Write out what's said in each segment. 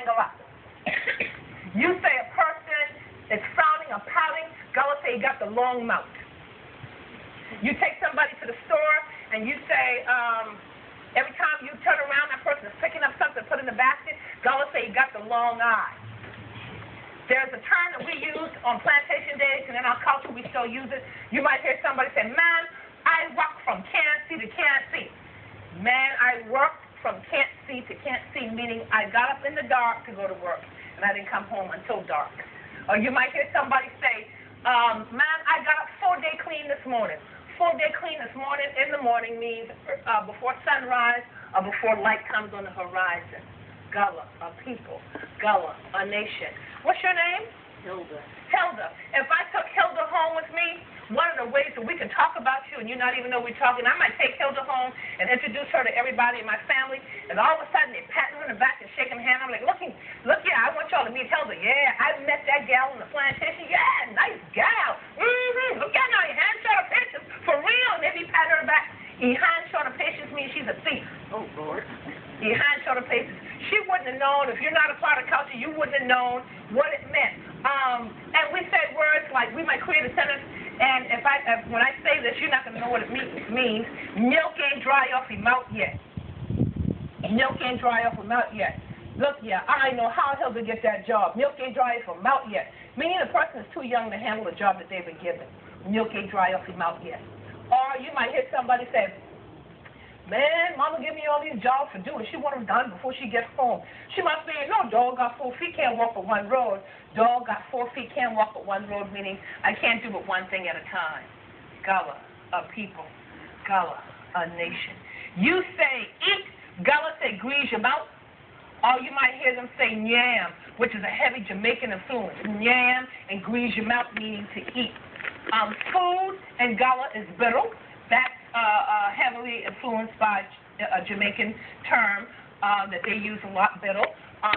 Gula. You say a person is frowning or pouting, Gula say he got the long mouth. You take somebody to the store and you say, every time you turn around, that person is picking up something to put in the basket, Gula say he got the long eye. There's a term that we use on plantation days, and in our culture we still use it. You might hear somebody say, man, I walk from can't see to can't see. Man, I worked from can't see to can't see, meaning I got up in the dark to go to work, and I didn't come home until dark. Or you might hear somebody say, man, I got up full-day clean this morning. Full-day clean this morning in the morning means before sunrise or before light comes on the horizon. Gula, a people. Gula, a nation. What's your name? Hilda. Hilda. If I took Hilda home with me, one of the ways that we can talk about you and you not even know we're talking, I might take Hilda home and introduce her to everybody in my family, and all of a sudden they're patting her in the back and shaking her hand. I'm like, look, yeah, I want y'all to meet Hilda. Yeah, I met that gal in the plantation. Yeah, nice gal. Look at now, your hand short of patience. For real. And they be patting her back. Your hand short of patience means she's a thief. Oh, Lord. Your hand short of patience. She wouldn't have known, if you're not a part of culture, you wouldn't have known what it meant. And we say words like, we might create a sentence, and when I say this, you're not going to know what it means. Milk ain't dry off your mouth yet. Milk ain't dry off her mouth yet. Look, yeah, I know how Hilda get that job. Milk ain't dry off her mouth yet. Meaning the person is too young to handle the job that they've been given. Milk ain't dry off your mouth yet. Or you might hear somebody say, man, Mama give me all these jobs to do, and she want them done before she gets home. She must be, no, dog got 4 feet, can't walk but one road. Dog got 4 feet, can't walk but one road, meaning I can't do but one thing at a time. Gula, a people. Gula, a nation. You say eat, Gula say grease your mouth. Or you might hear them say nyam, which is a heavy Jamaican influence. Nyam and grease your mouth, meaning to eat. Food in Gula is bitter. That's heavily influenced by a Jamaican term that they use a lot, bitter.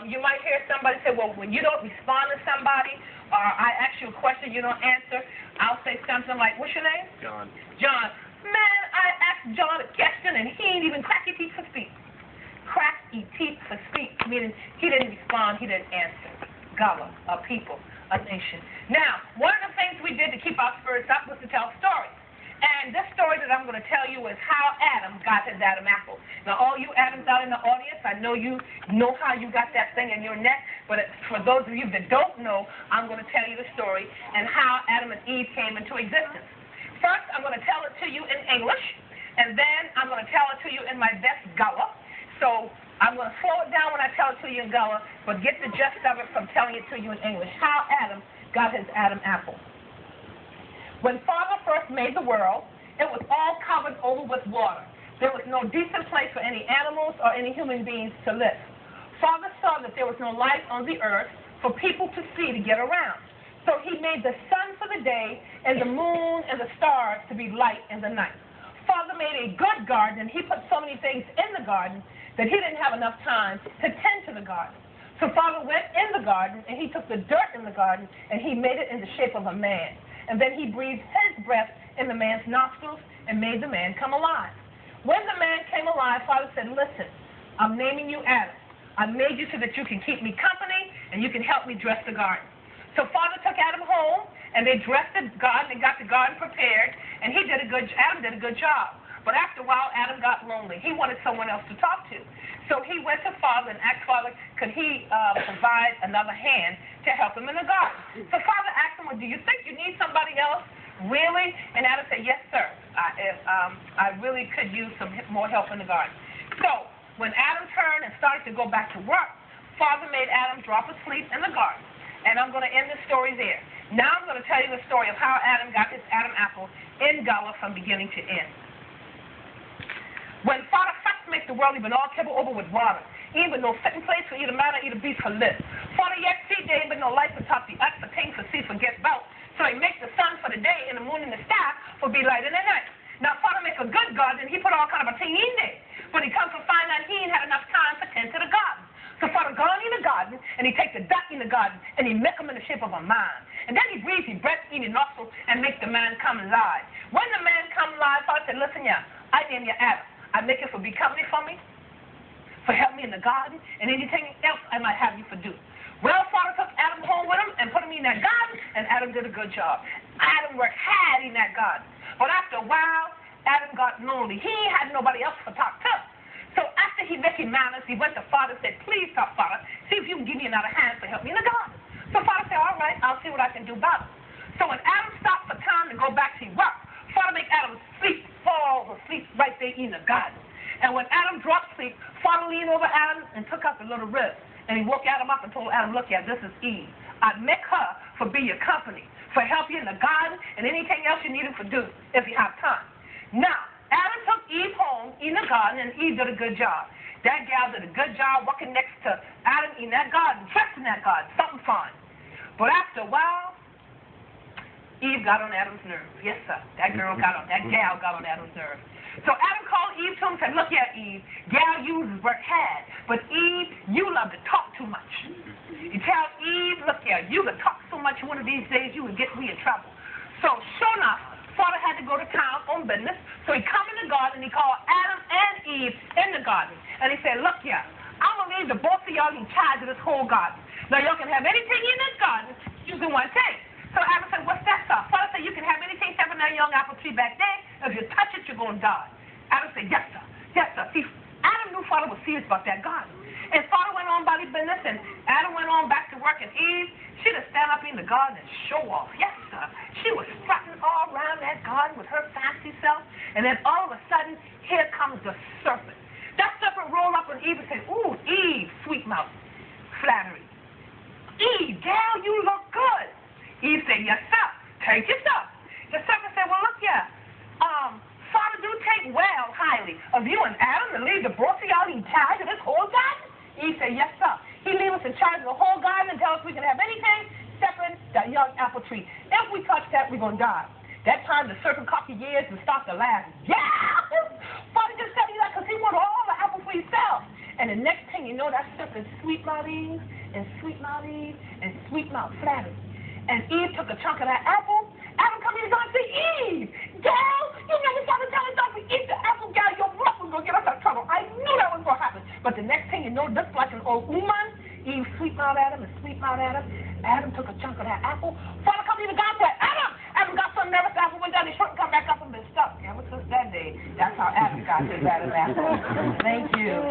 You might hear somebody say, well, when you don't respond to somebody, or I ask you a question, you don't answer, I'll say something like, what's your name? John. John. Man, I asked John a question, and he ain't even crack his teeth for speak. Crack his teeth for speak, meaning he didn't respond, he didn't answer. Gula, a people, a nation. Now, one of the things we did to keep our spirits up was to tell stories. And this story that I'm going to tell you is how Adam got his Adam apple. Now, all you Adams out in the audience, I know you know how you got that thing in your neck, but for those of you that don't know, I'm going to tell you the story and how Adam and Eve came into existence. First, I'm going to tell it to you in English, and then I'm going to tell it to you in my best Gula. So I'm going to slow it down when I tell it to you in Gula, but get the gist of it from telling it to you in English. How Adam got his Adam apple. When Father first made the world, it was all covered over with water. There was no decent place for any animals or any human beings to live. Father saw that there was no light on the earth for people to see to get around. So he made the sun for the day and the moon and the stars to be light in the night. Father made a good garden, and he put so many things in the garden that he didn't have enough time to tend to the garden. So Father went in the garden, and he took the dirt in the garden, and he made it in the shape of a man. And then he breathed his breath in the man's nostrils and made the man come alive. When the man came alive, Father said, listen, I'm naming you Adam. I made you so that you can keep me company and you can help me dress the garden. So Father took Adam home, and they dressed the garden and got the garden prepared, and Adam did a good job. But after a while, Adam got lonely. He wanted someone else to talk to. So he went to Father and asked Father, could he provide another hand to help him in the garden? So Father asked him, well, do you think you need somebody else? Really? And Adam said, yes, sir. I really could use some more help in the garden. So when Adam turned and started to go back to work, Father made Adam drop asleep in the garden. And I'm going to end the story there. Now I'm going to tell you the story of how Adam got his Adam apple in Gula from beginning to end. When Father first made the world, even all covered over with water, even no fitting place for either man or either beast to live. Father yet see day, but no light atop the earth, for things to see forget about. So he makes the sun for the day, and the moon and the star for be light in the night. Now Father make a good garden, and he put all kind of a thing in there. But he comes to find out he ain't had enough time to tend to the garden. So Father gone in the garden, and he take the dot in the garden, and he make them in the shape of a man. And then he breathes his breath in his nostrils and make the man come alive. When the man come alive, Father said, listen, yeah, I name you Adam. I make you for be company for me. for help me in the garden and anything else I might have you for do. Well, Father took Adam home with him and put him in that garden, and Adam did a good job. Adam worked hard in that garden. But after a while, Adam got lonely. He had nobody else to talk to. So after he recognized, he went to Father and said, please, Father, see if you can give me another hand to help me in the garden. So Father said, all right, I'll see what I can do about it. So when Adam stopped for time to go back to work, Father made Adam fall asleep right there in the garden. And when Adam dropped asleep, Father leaned over Adam and took out the little rib. And he woke Adam up and told Adam, look, this is Eve. I make her for be your company, for help you in the garden and anything else you need him to do if you have time. Now, Adam took Eve home in the garden, and Eve did a good job. That gal did a good job walking next to Adam in that garden, dressed in that garden, something fine. But after a while, Eve got on Adam's nerves. Yes, sir. That gal got on Adam's nerves. So Adam called Eve to him and said, look here, Eve, gal, you work hard, but Eve, you love to talk too much. You tell Eve, look here, you can talk so much one of these days you will get me in trouble. So sure enough, Father had to go to town on business, so he come in the garden and he called Adam and Eve in the garden. And he said, look here, I'm going to leave the both of y'all in charge of this whole garden. Now y'all can have anything in this garden you can want to take. So Adam said, what's that, sir? Father said, you can have anything except for that young apple tree back there. If you touch it, you're going to die. Adam said, yes, sir. Yes, sir. See, Adam knew Father was serious about that garden. And Father went on about his business, and Adam went on back to work, and Eve, she'd have stand up in the garden and show off. Yes, sir. She was strutting all around that garden with her fancy self, and then all of a sudden, here comes the serpent. That serpent rolled up on Eve and said, ooh, Eve, sweet mouth, flattery. Eve, gal, you look good. Eve said, yes, sir. Take your stuff. The serpent said, well, look here. Father do take well highly of you and Adam to leave the both of y'all in charge of this whole garden? Eve said, yes, sir. He leave us in charge of the whole garden and tell us we can have anything except for that young apple tree. If we touch that, we're going to die. That time the serpent cocked his ears and started to laugh. Yeah! Father just said that because he wanted all the apples for himself. And the next thing you know, that serpent sweet-mouth Eve and sweet-mouth Eve and sweet-mouth flattery. And Eve took a chunk of that apple. Adam come in and go and say, Eve, gal, you never got to tell us not to eat the apple, gal. Your breath was going to get us out of trouble. I knew that was going to happen. But the next thing you know, just like an old woman, Eve sweet-mouthed Adam and sweet-mouthed Adam. Adam took a chunk of that apple. Father come in and God said, Adam! Adam got some nervous apple, went down his throat and come back up and been stuck. Ever since that day, that's how Adam got his bad apple. Thank you.